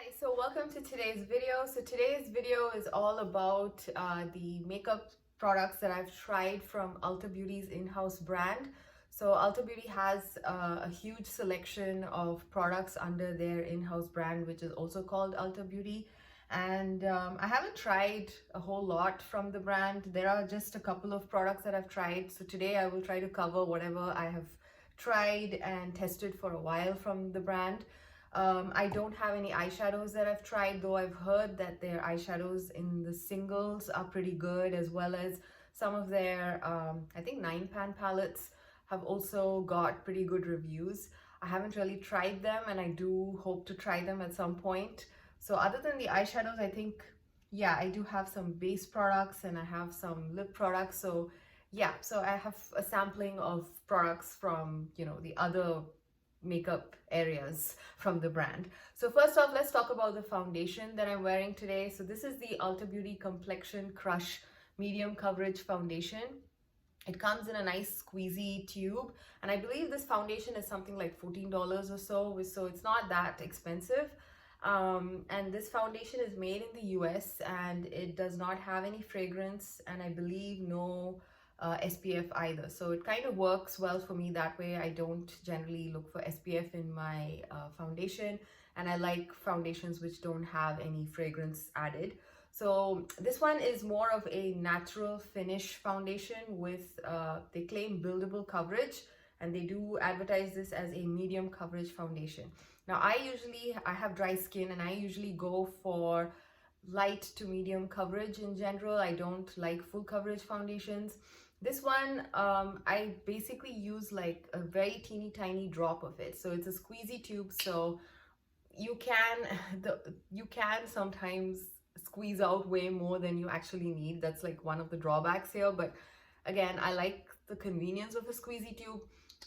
Hi, so welcome to today's video. So today's video is all about the makeup products that I've tried from ULTA Beauty's in-house brand. So ULTA Beauty has a huge selection of products under their in-house brand, which is also called ULTA Beauty. And I haven't tried a whole lot from the brand. There are just a couple of products that I've tried. So today I will try to cover whatever I have tried and tested for a while from the brand. I don't have any eyeshadows that I've tried, though I've heard that their eyeshadows in the singles are pretty good, as well as some of their, I think 9-pan palettes have also got pretty good reviews. I haven't really tried them, and I do hope to try them at some point. So other than the eyeshadows, I think, yeah, I do have some base products and I have some lip products. So yeah, so I have a sampling of products from, the other makeup areas from the brand. So first off, let's talk about the foundation that I'm wearing today. So this is the ULTA Beauty Complexion Crush Medium Coverage Foundation. It comes in a nice squeezy tube, and I believe this foundation is something like $14 or so it's not that expensive. And this foundation is made in the US, and it does not have any fragrance, and I believe no SPF either. So it kind of works well for me that way. I don't generally look for SPF in my foundation, and I like foundations which don't have any fragrance added. So this one is more of a natural finish foundation with, they claim buildable coverage, and they do advertise this as a medium coverage foundation. Now I have dry skin, and I usually go for light to medium coverage in general. I don't like full coverage foundations. This one, I basically use like a very teeny tiny drop of it. So it's a squeezy tube, so you can sometimes squeeze out way more than you actually need. That's like one of the drawbacks here. But again, I like the convenience of a squeezy tube.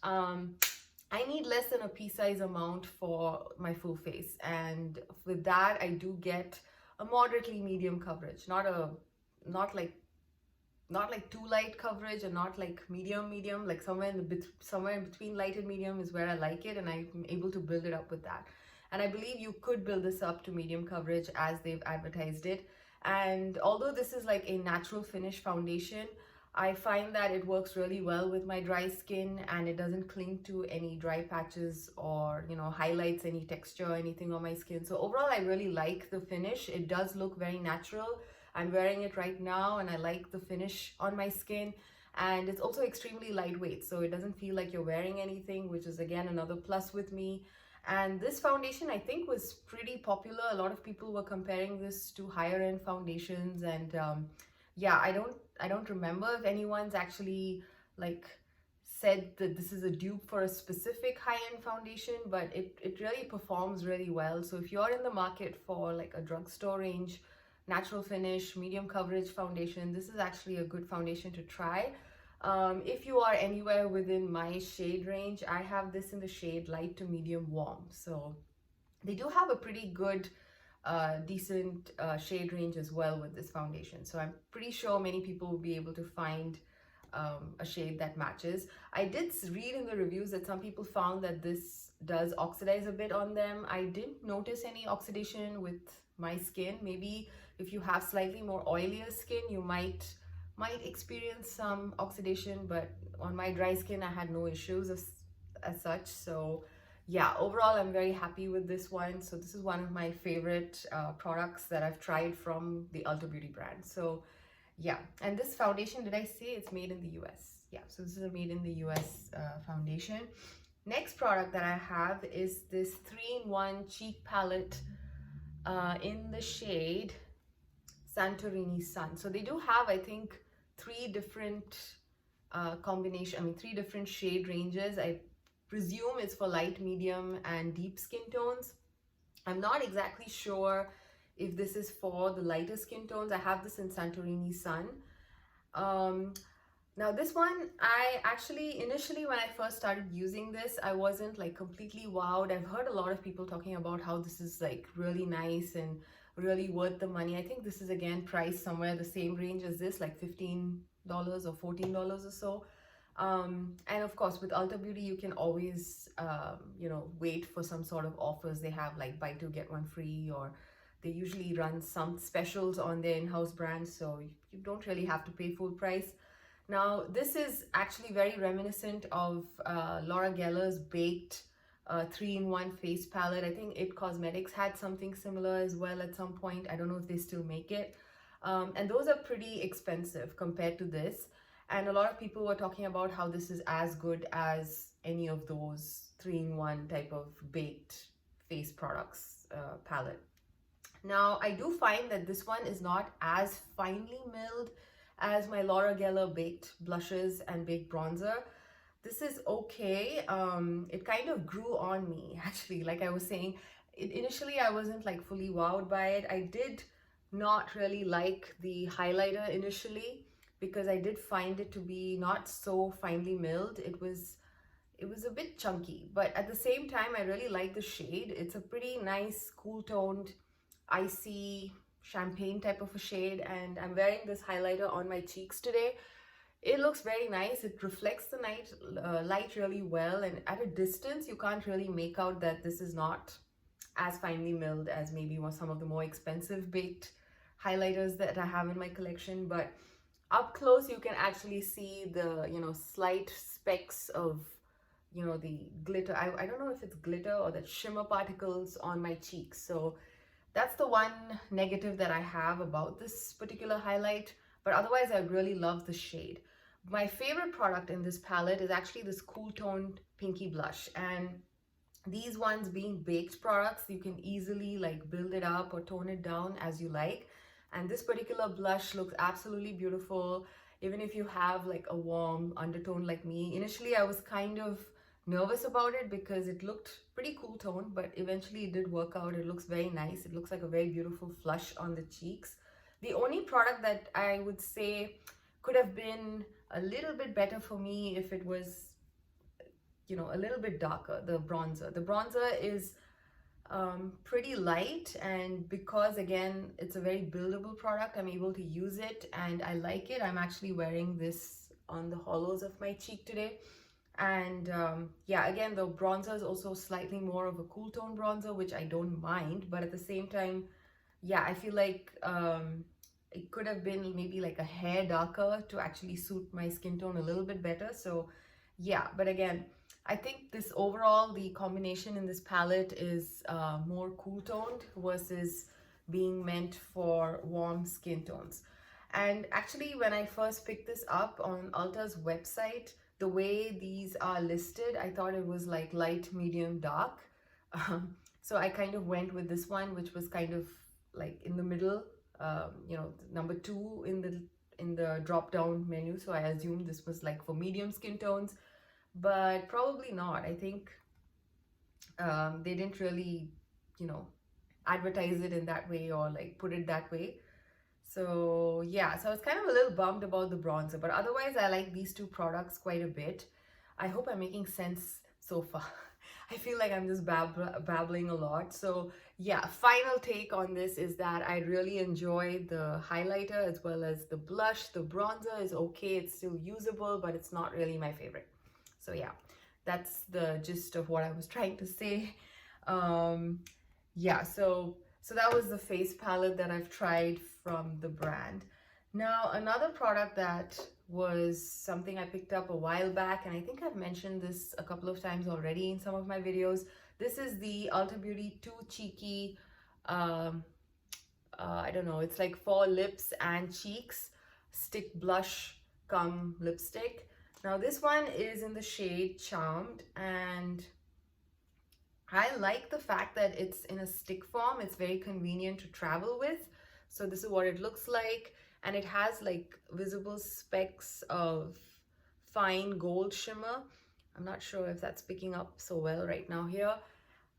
I need less than a pea-size amount for my full face, and with that, I do get a moderately medium coverage, not like too light coverage, and not like medium, like somewhere in between light and medium is where I like it, and I'm able to build it up with that. And I believe you could build this up to medium coverage as they've advertised it. And although this is like a natural finish foundation, I find that it works really well with my dry skin, and it doesn't cling to any dry patches or, highlights any texture or anything on my skin. So overall, I really like the finish. It does look very natural. I'm wearing it right now, and I like the finish on my skin. And it's also extremely lightweight, so it doesn't feel like you're wearing anything, which is again another plus with me. And this foundation, I think, was pretty popular. A lot of people were comparing this to higher end foundations, and yeah, I don't remember if anyone's actually like said that this is a dupe for a specific high-end foundation, but it really performs really well. So if you're in the market for like a drugstore range natural finish medium coverage foundation, this is actually a good foundation to try. If you are anywhere within my shade range, I have this in the shade light to medium warm, so they do have a pretty good decent shade range as well with this foundation. So I'm pretty sure many people will be able to find a shade that matches. I did read in the reviews that some people found that this does oxidize a bit on them. I didn't notice any oxidation with my skin. Maybe if you have slightly more oilier skin, you might experience some oxidation, but on my dry skin I had no issues as such. So yeah, overall I'm very happy with this one. So this is one of my favorite products that I've tried from the ULTA Beauty brand. So yeah, and this foundation, did I say it's made in the US? Yeah, so this is a made in the US foundation. Next product that I have is this 3-in-1 cheek palette in the shade Santorini Sun. So they do have, I think, three different three different shade ranges. I presume it's for light, medium, and deep skin tones. I'm not exactly sure if this is for the lighter skin tones. I have this in Santorini Sun. Now this one, I actually, initially when I first started using this, I wasn't like completely wowed. I've heard a lot of people talking about how this is like really nice and really worth the money. I think this is again priced somewhere the same range as this, like $15 or $14 or so. And of course, with Ulta Beauty, you can always, wait for some sort of offers. They have like buy two, get one free, or they usually run some specials on their in-house brands. So you don't really have to pay full price. Now, this is actually very reminiscent of Laura Geller's Baked 3-in-1 face palette. I think It Cosmetics had something similar as well at some point. I don't know if they still make it. And those are pretty expensive compared to this. And a lot of people were talking about how this is as good as any of those 3-in-1 type of baked face products palette. Now, I do find that this one is not as finely milled as my Laura Geller baked blushes and baked bronzer. This is okay. It kind of grew on me, actually. Like I was saying, initially I wasn't like fully wowed by it. I did not really like the highlighter initially because I did find it to be not so finely milled. It was a bit chunky, but at the same time I really like the shade. It's a pretty nice cool toned icy champagne type of a shade, and I'm wearing this highlighter on my cheeks today. It looks very nice. It reflects the light really well, and at a distance you can't really make out that this is not as finely milled as maybe some of the more expensive baked highlighters that I have in my collection. But up close you can actually see the slight specks of the glitter. I don't know if it's glitter or the shimmer particles on my cheeks. So that's the one negative that I have about this particular highlight, but otherwise I really love the shade. My favorite product in this palette is actually this cool toned pinky blush, and these ones being baked products, you can easily like build it up or tone it down as you like. And this particular blush looks absolutely beautiful, even if you have like a warm undertone like me. Initially I was kind of nervous about it because it looked pretty cool toned, but eventually it did work out. It looks very nice. It looks like a very beautiful flush on the cheeks. The only product that I would say could have been a little bit better for me if it was a little bit darker, the bronzer. The bronzer is pretty light, and because again it's a very buildable product, I'm able to use it and I like it. I'm actually wearing this on the hollows of my cheek today. And yeah, again, the bronzer is also slightly more of a cool tone bronzer, which I don't mind, but at the same time, yeah, I feel like it could have been maybe like a hair darker to actually suit my skin tone a little bit better. So yeah, but again, I think this overall, the combination in this palette is more cool toned versus being meant for warm skin tones. And actually, when I first picked this up on Ulta's website, the way these are listed, I thought it was like light, medium, dark. So I kind of went with this one, which was kind of like in the middle, number 2 in the drop down menu. So I assumed this was like for medium skin tones, but probably not. I think they didn't really, advertise it in that way or like put it that way. So yeah, so I was kind of a little bummed about the bronzer, but otherwise I like these two products quite a bit. I hope I'm making sense so far. I feel like I'm just babbling a lot. So yeah, final take on this is that I really enjoy the highlighter as well as the blush. The bronzer is okay, it's still usable, but it's not really my favorite. So yeah, that's the gist of what I was trying to say. Yeah, so that was the face palette that I've tried from the brand. Now, another product that was something I picked up a while back, and I think I've mentioned this a couple of times already in some of my videos. This is the Ulta Beauty Too Cheeky, I don't know, it's like for lips and cheeks, stick blush cum lipstick. Now, this one is in the shade Charmed, and I like the fact that it's in a stick form. It's very convenient to travel with. So this is what it looks like. And it has like visible specks of fine gold shimmer. I'm not sure if that's picking up so well right now here.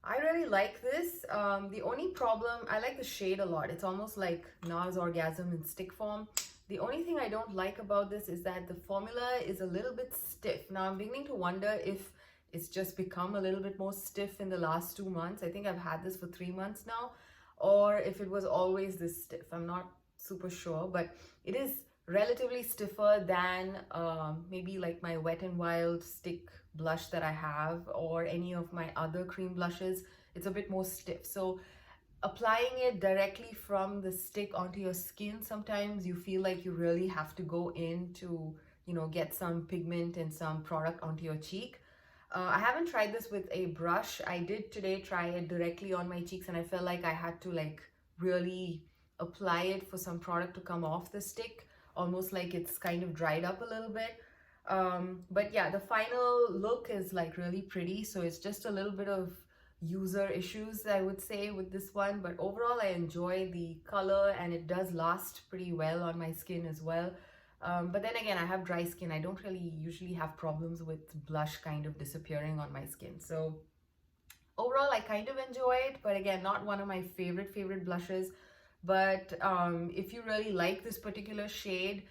I really like this. The only problem, I like the shade a lot. It's almost like NARS Orgasm in stick form. The only thing I don't like about this is that the formula is a little bit stiff. Now I'm beginning to wonder if it's just become a little bit more stiff in the last 2 months. I think I've had this for 3 months now, or if it was always this stiff. I'm not super sure, but it is relatively stiffer than maybe like my Wet n Wild stick blush that I have, or any of my other cream blushes. It's a bit more stiff. So applying it directly from the stick onto your skin, sometimes you feel like you really have to go in to, you know, get some pigment and some product onto your cheek. I haven't tried this with a brush. I did today try it directly on my cheeks, and I felt like I had to like really apply it for some product to come off the stick, almost like it's kind of dried up a little bit. But yeah, the final look is like really pretty. So it's just a little bit of user issues, I would say, with this one, but overall I enjoy the color, and it does last pretty well on my skin as well. But then again, I have dry skin. I don't really usually have problems with blush kind of disappearing on my skin. So overall, I kind of enjoy it, but again, not one of my favorite blushes. But if you really like this particular shade,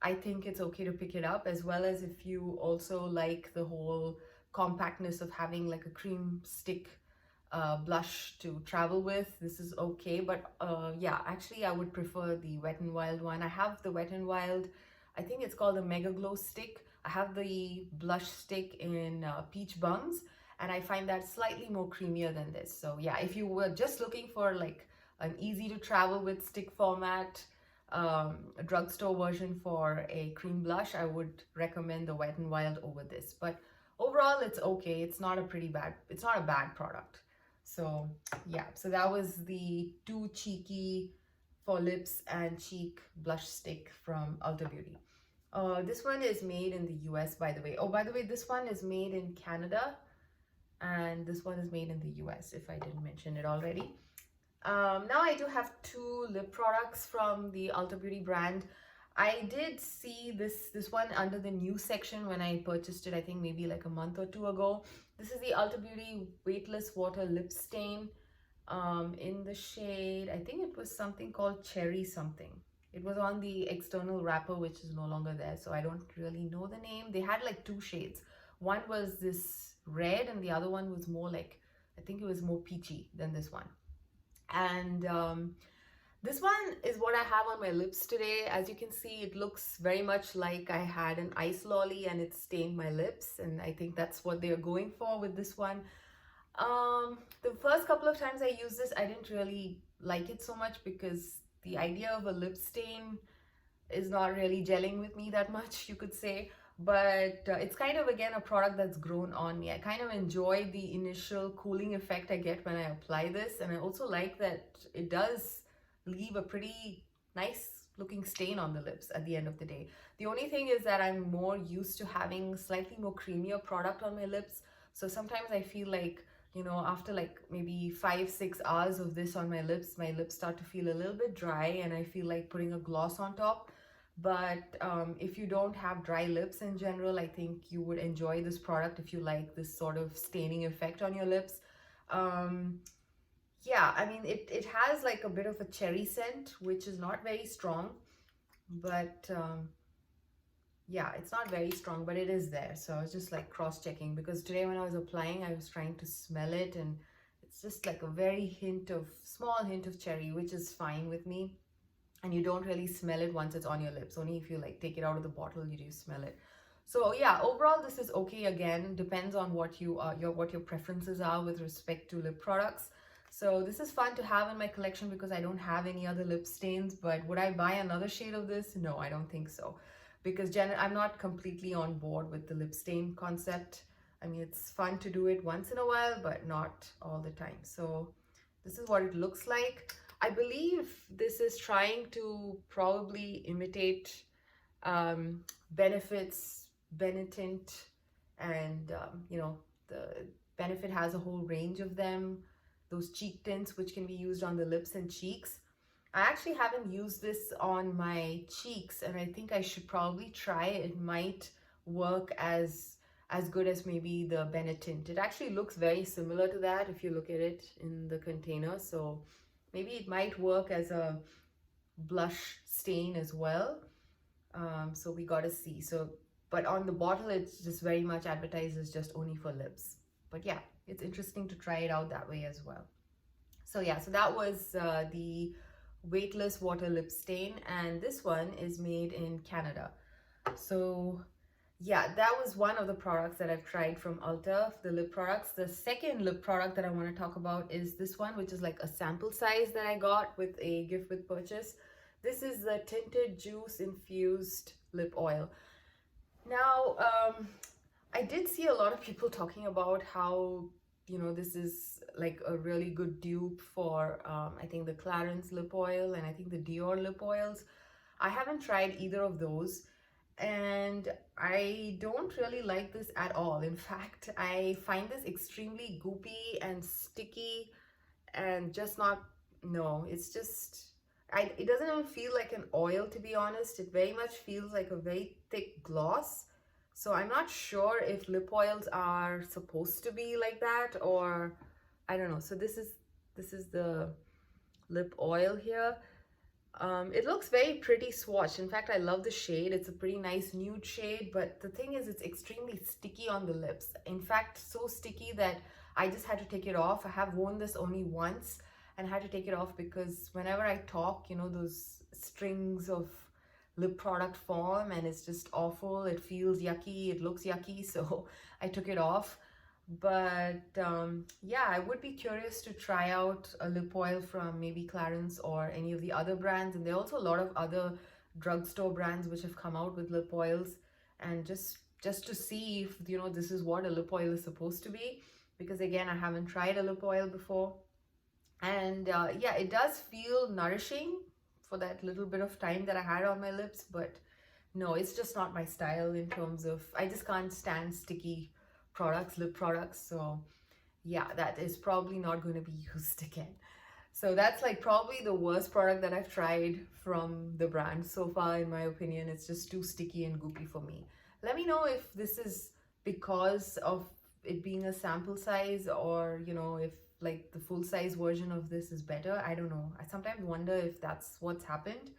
I think it's okay to pick it up, as well as if you also like the whole compactness of having like a cream stick blush to travel with. This is okay, but yeah, actually I would prefer the Wet n Wild one. I have the Wet n Wild, I think it's called the Mega Glow stick. I have the blush stick in Peach Bums, and I find that slightly more creamier than this. So yeah, if you were just looking for like an easy to travel with stick format, a drugstore version for a cream blush, I would recommend the Wet n Wild over this. But overall, it's okay. It's not a bad product. So yeah, so that was the two cheeky for lips and cheek blush stick from Ulta Beauty. This one is made in the US, by the way. Oh, by the way, this one is made in Canada, and this one is made in the US, if I didn't mention it already. Now I do have two lip products from the Ulta Beauty brand. I did see this one under the new section when I purchased it, I think maybe like a month or two ago. This is the Ulta Beauty Weightless Water Lip Stain in the shade, I think it was something called Cherry something. It was on the external wrapper, which is no longer there, so I don't really know the name. They had like two shades. One was this red, and the other one was more like, I think it was more peachy than this one. And this one is what I have on my lips today. As you can see, it looks very much like I had an ice lolly and it stained my lips, and I think that's what they're going for with this one. The first couple of times I used this, I didn't really like it so much because the idea of a lip stain is not really gelling with me that much, you could say. But it's kind of, again, a product that's grown on me. I kind of enjoy the initial cooling effect I get when I apply this, and I also like that it does leave a pretty nice looking stain on the lips at the end of the day. The only thing is that I'm more used to having slightly more creamier product on my lips, so sometimes I feel like, you know, after like maybe 5-6 hours of this on my lips start to feel a little bit dry, and I feel like putting a gloss on top. But if you don't have dry lips in general, I think you would enjoy this product if you like this sort of staining effect on your lips. Yeah, I mean, it has like a bit of a cherry scent, which is not very strong, but yeah, it's not very strong, but it is there. So I was just like cross-checking, because today when I was applying, I was trying to smell it, and it's just like a very small hint of cherry, which is fine with me. And you don't really smell it once it's on your lips. Only if you like take it out of the bottle, you do smell it. So yeah, overall this is okay. Again, depends on what your preferences are with respect to lip products. So this is fun to have in my collection because I don't have any other lip stains. But would I buy another shade of this? No, I don't think so, because I'm not completely on board with the lip stain concept. I mean, it's fun to do it once in a while, but not all the time. So this is what it looks like. I believe this is trying to probably imitate Benefit's Benetint, and you know, the Benefit has a whole range of them, those cheek tints which can be used on the lips and cheeks. I actually haven't used this on my cheeks, and I think I should probably try it. It might work as good as maybe the Benetint. It actually looks very similar to that if you look at it in the container, so maybe it might work as a blush stain as well. So we gotta see. So, but on the bottle, it's just very much advertised as just only for lips. But yeah, it's interesting to try it out that way as well. So yeah, so that was the weightless water lip stain, and this one is made in Canada. So yeah, that was one of the products that I've tried from Ulta, the lip products. The second lip product that I want to talk about is this one, which is like a sample size that I got with a gift with purchase. This is the Tinted Juice Infused Lip Oil. Now, I did see a lot of people talking about how, you know, this is like a really good dupe for, I think the Clarins lip oil and I think the Dior lip oils. I haven't tried either of those, and I don't really like this at all. In fact, I find this extremely goopy and sticky and just not, no, it's just, it doesn't even feel like an oil, to be honest. It very much feels like a very thick gloss. So I'm not sure if lip oils are supposed to be like that, or I don't know. So this is the lip oil here. It looks very pretty swatched. In fact, I love the shade. It's a pretty nice nude shade, but the thing is, it's extremely sticky on the lips. In fact, so sticky that I just had to take it off. I have worn this only once and had to take it off because whenever I talk, you know, those strings of lip product form and it's just awful. It feels yucky, it looks yucky, so I took it off. But yeah, I would be curious to try out a lip oil from maybe Clarins or any of the other brands. And there are also a lot of other drugstore brands which have come out with lip oils, and just to see if, you know, this is what a lip oil is supposed to be, because again, I haven't tried a lip oil before. And yeah, it does feel nourishing for that little bit of time that I had on my lips, but no, it's just not my style in terms of, I just can't stand sticky products, lip products. So yeah, that is probably not going to be used again. So that's like probably the worst product that I've tried from the brand so far, in my opinion. It's just too sticky and goopy for me. Let me know if this is because of it being a sample size, or, you know, if like the full size version of this is better. I don't know. I sometimes wonder if that's what's happened.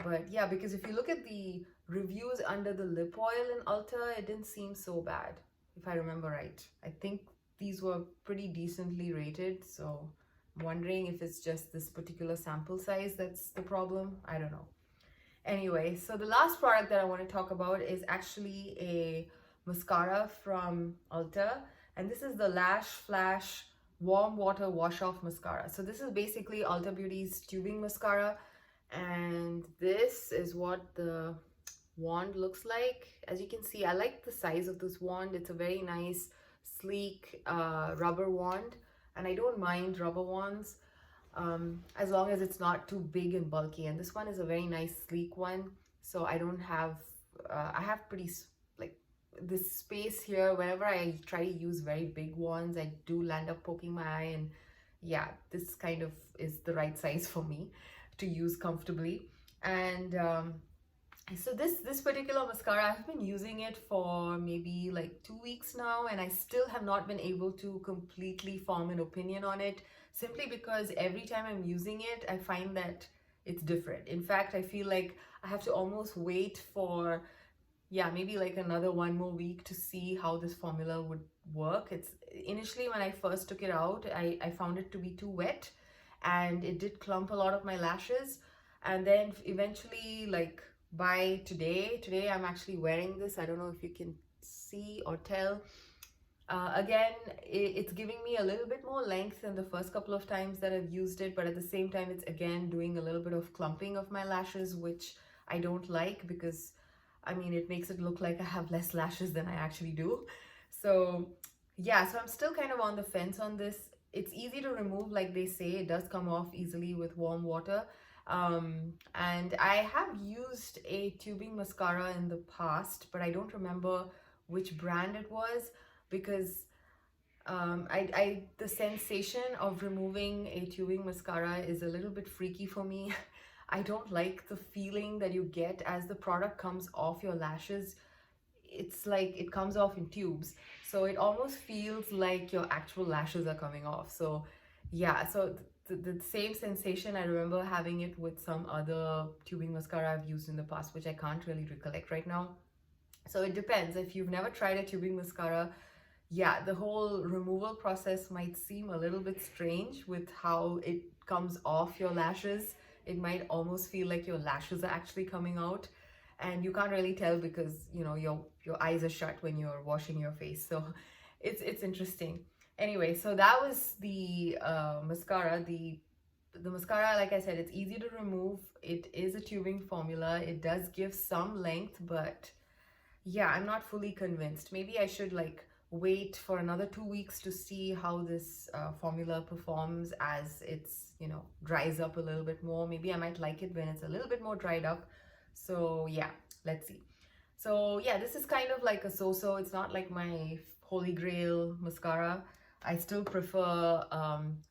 But yeah, because if you look at the reviews under the lip oil in Ulta, it didn't seem so bad, if I remember right. I think these were pretty decently rated, so I'm wondering if it's just this particular sample size that's the problem. I don't know. Anyway, so the last product that I want to talk about is actually a mascara from Ulta, and this is the Lash Flash Warm Water Wash Off Mascara. So this is basically Ulta Beauty's tubing mascara, and this is what the wand looks like. As you can see, I like the size of this wand. It's a very nice, sleek rubber wand, and I don't mind rubber wands as long as it's not too big and bulky. And this one is a very nice, sleek one, so I don't have I have pretty like this space here. Whenever I try to use very big wands, I do land up poking my eye, and yeah, this kind of is the right size for me to use comfortably. And so this particular mascara, I've been using it for maybe like 2 weeks now, and I still have not been able to completely form an opinion on it, simply because every time I'm using it, I find that it's different. In fact, I feel like I have to almost wait for, yeah, maybe like another 1 more week to see how this formula would work. It's initially, when I first took it out, I found it to be too wet, and it did clump a lot of my lashes. And then eventually, like by today I'm actually wearing this. I don't know if you can see or tell. Again, it's giving me a little bit more length than the first couple of times that I've used it, but at the same time, it's again doing a little bit of clumping of my lashes, which I don't like, because I mean, it makes it look like I have less lashes than I actually do. So yeah, so I'm still kind of on the fence on this. It's easy to remove, like they say. It does come off easily with warm water. And I have used a tubing mascara in the past, but I don't remember which brand it was, because the sensation of removing a tubing mascara is a little bit freaky for me. I don't like the feeling that you get as the product comes off your lashes. It's like it comes off in tubes, so it almost feels like your actual lashes are coming off. So yeah, so the same sensation, I remember having it with some other tubing mascara I've used in the past, which I can't really recollect right now. So it depends. If you've never tried a tubing mascara, yeah, the whole removal process might seem a little bit strange with how it comes off your lashes it might almost feel like your lashes are actually coming out, and you can't really tell because you know your eyes are shut when you're washing your face. So it's interesting. Anyway, so that was the mascara. The mascara, like I said, it's easy to remove. It is a tubing formula. It does give some length, but yeah, I'm not fully convinced. Maybe I should like wait for another 2 weeks to see how this formula performs as it's, you know, dries up a little bit more. Maybe I might like it when it's a little bit more dried up. So yeah, let's see. So yeah, this is kind of like a so-so. It's not like my holy grail mascara. I still prefer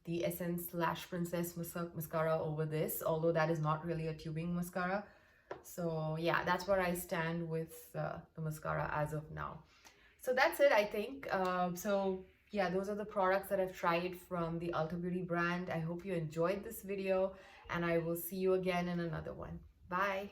the Essence Lash Princess mascara over this, although that is not really a tubing mascara. So yeah, that's where I stand with the mascara as of now. So that's it, I think. So yeah, those are the products that I've tried from the ULTA Beauty brand. I hope you enjoyed this video, and I will see you again in another one. Bye.